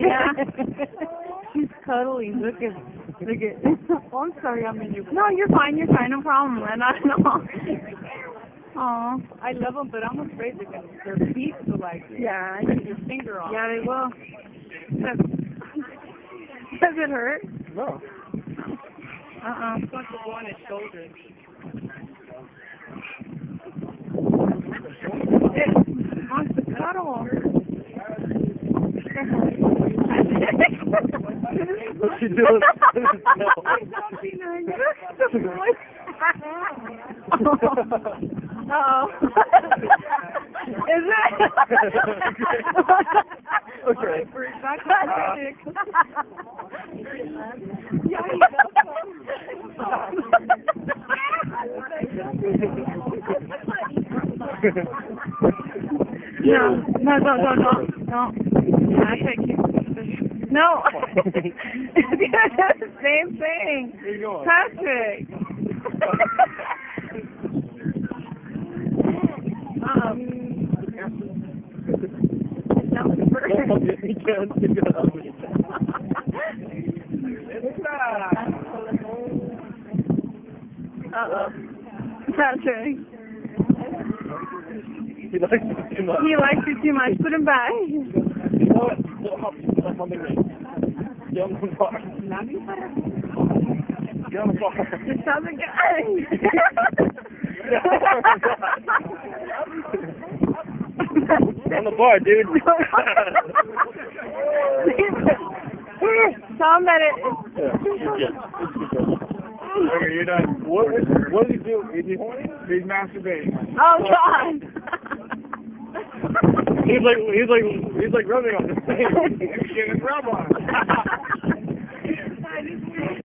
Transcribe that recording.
Yeah. She's cuddly. Look at. Oh, I'm sorry, I'm in your. No, you're fine. You're fine. No problem. And I know. Aw. I love them, but I'm afraid their feet will like. Yeah. I need your finger off. Yeah, they will. Does it hurt? No. It's going to go on his shoulders. It wants to cuddle. What's she doing? Uh-oh. Is it? Okay. No, don't. I take you. No. That's the same thing. Where you going? Patrick. That was first. Uh-oh. Patrick. He likes it too much. He likes it too much. Put him back. You know what? Get on the bar. Get on the bar. Just how's it going? Get on the bar, dude. Tell him that it. Okay, you're done. What does he do? Is he horny? He's masturbating. Oh God. He's like rubbing on this thing. He's getting rub on it.